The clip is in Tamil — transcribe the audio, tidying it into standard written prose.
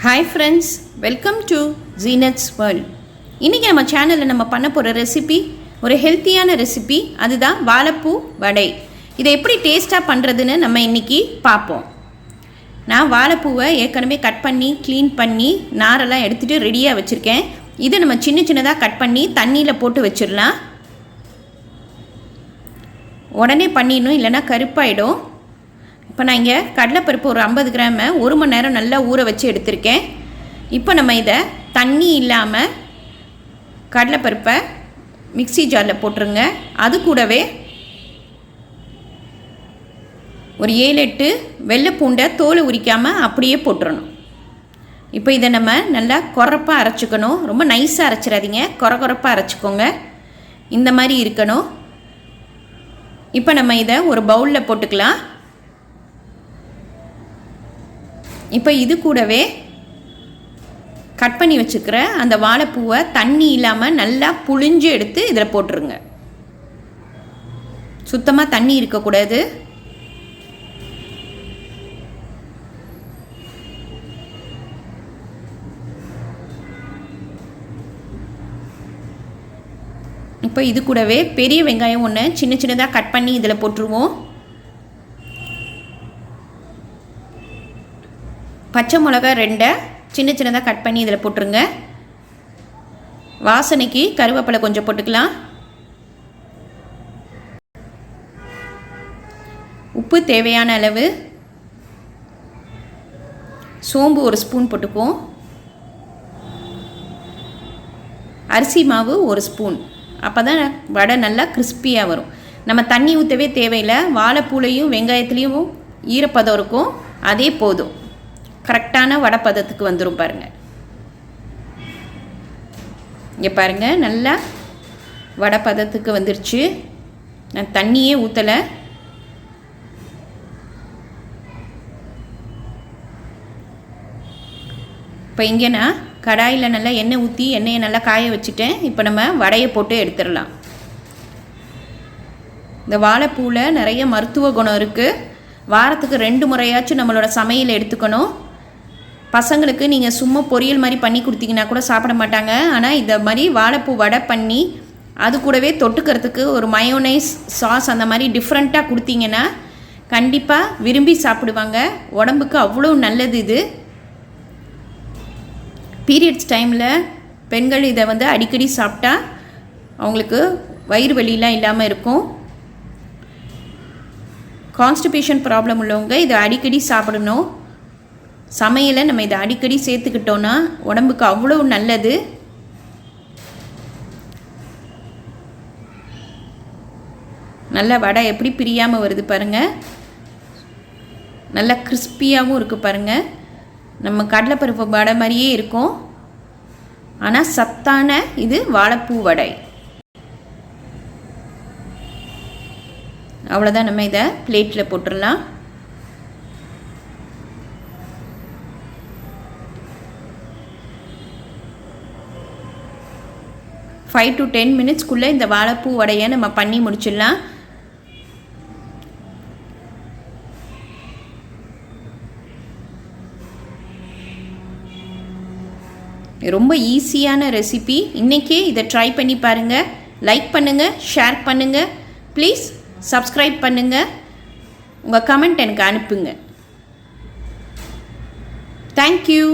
Hi friends, welcome to Zeenath'sworld. இன்னைக்கு நம்ம சேனல்ல நம்ம பண்ண போற ரெசிபி ஒரு ஹெல்த்தியான ரெசிபி, அதுதான் வாழைப்பூ வடை. இதை எப்படி டேஸ்டா பண்றதுன்னு நம்ம இன்னைக்கு பாப்போம். நான் வாழைப்பூவை ஏற்கனவே கட் பண்ணி க்ளீன் பண்ணி நாரெல்லாம் எடுத்துட்டு ரெடியா வச்சிருக்கேன். இதை நம்ம சின்ன சின்னதா கட் பண்ணி தண்ணியில போட்டு வச்சிரலாம். உடனே பண்ணிடணும், இல்லைன்னா கருப்பாயிடும். இப்போ நான் இங்கே கடலைப்பருப்பு ஒரு 50 கிராம் 1 மணி நேரம் நல்லா ஊற வச்சு எடுத்திருக்கேன். இப்போ நம்ம இதை தண்ணி இல்லாமல் கடலைப்பருப்பை மிக்ஸி ஜாரில் போட்டுருங்க. அது கூடவே ஒரு 7-8 வெள்ளை பூண்டை தோலை உரிக்காமல் அப்படியே போட்டுறணும். இப்போ இதை நம்ம நல்லா கொரப்பாக அரைச்சிக்கணும். ரொம்ப நைஸாக அரைச்சிடாதீங்க, கொரப்பாக அரைச்சிக்கோங்க. இந்த மாதிரி இருக்கணும். இப்போ நம்ம இதை ஒரு பவுலில் போட்டுக்கலாம். இப்போ இது கூடவே கட் பண்ணி வச்சுக்கிற அந்த வாழைப்பூவை தண்ணி இல்லாமல் நல்லா புழிஞ்சு எடுத்து இதில் போட்டுருங்க. சுத்தமாக தண்ணி இருக்கக்கூடாது. இப்போ இது கூடவே பெரிய வெங்காயம் ஒன்று சின்ன சின்னதாக கட் பண்ணி இதில் போட்டுருவோம். பச்சை மிளகா 2 சின்ன சின்னதாக கட் பண்ணி இதில் போட்டுருங்க. வாசனைக்கு கருவேப்பிலை கொஞ்சம் போட்டுக்கலாம். உப்பு தேவையான அளவு, சோம்பு 1 ஸ்பூன் போட்டுக்குவோம். அரிசி மாவு 1 ஸ்பூன். அப்போ தான் வடை நல்லா கிறிஸ்பியாக வரும். நம்ம தண்ணி ஊற்றவே தேவையில்லை. வாழைப்பூலையும் வெங்காயத்துலேயும் ஈரப்பதம் இருக்கும், அதே போதும். கரெக்டான வடை பதத்துக்கு வந்துடும் பாருங்கள். இங்கே பாருங்கள், நல்லா வடை பதத்துக்கு வந்துருச்சு. நான் தண்ணியே ஊற்றலை. இப்போ இங்கே நான் கடாயில் நல்லா எண்ணெய் ஊற்றி எண்ணெயை நல்லா காய வச்சுட்டேன். இப்போ நம்ம வடையை போட்டு எடுத்துடலாம். இந்த வாழைப்பூவில் நிறைய மருத்துவ குணம் இருக்குது. வாரத்துக்கு 2 முறையாச்சும் நம்மளோட சமையல் எடுத்துக்கணும். பசங்களுக்கு நீங்கள் சும்மா பொரியல் மாதிரி பண்ணி கொடுத்தீங்கன்னா கூட சாப்பிட மாட்டாங்க. ஆனால் இந்த மாதிரி வாழைப்பூ வடை பண்ணி அது கூடவே தொட்டுக்கிறதுக்கு ஒரு மயோனைஸ் சாஸ் அந்த மாதிரி டிஃப்ரெண்ட்டாக கொடுத்தீங்கன்னா கண்டிப்பாக விரும்பி சாப்பிடுவாங்க. உடம்புக்கு அவ்வளோ நல்லது இது. பீரியட்ஸ் டைமில் பெண்கள் இதை அடிக்கடி சாப்பிட்டா அவங்களுக்கு வயிறு வலியெலாம் இல்லாமல் இருக்கும். கான்ஸ்டிபேஷன் ப்ராப்ளம் உள்ளவங்க இதை அடிக்கடி சாப்பிடணும். சமையலை நம்ம இதை அடிக்கடி சேர்த்துக்கிட்டோன்னா உடம்புக்கு அவ்வளோ நல்லது. நல்ல வடை எப்படி பிரியாமல் வருது பாருங்கள். நல்லா கிறிஸ்பியாகவும் இருக்குது பாருங்கள். நம்ம கடலைப்பருப்பு வடை மாதிரியே இருக்கும், ஆனால் சத்தான இது வாழைப்பூ வடை. அவ்வளோதான். நம்ம இதை பிளேட்டில் போட்டுடலாம். ஃபைவ் to 10 மினிட்ஸ்க்குள்ளே இந்த வாழைப்பூ வடையை நம்ம பண்ணி முடிச்சிடலாம். ரொம்ப ஈஸியான ரெசிபி. இன்றைக்கே இதை ட்ரை பண்ணி பாருங்கள். லைக் பண்ணுங்கள், ஷேர் பண்ணுங்கள், ப்ளீஸ் சப்ஸ்கிரைப் பண்ணுங்கள். உங்கள் கமெண்ட் எனக்கு அனுப்புங்க. தேங்க்யூ.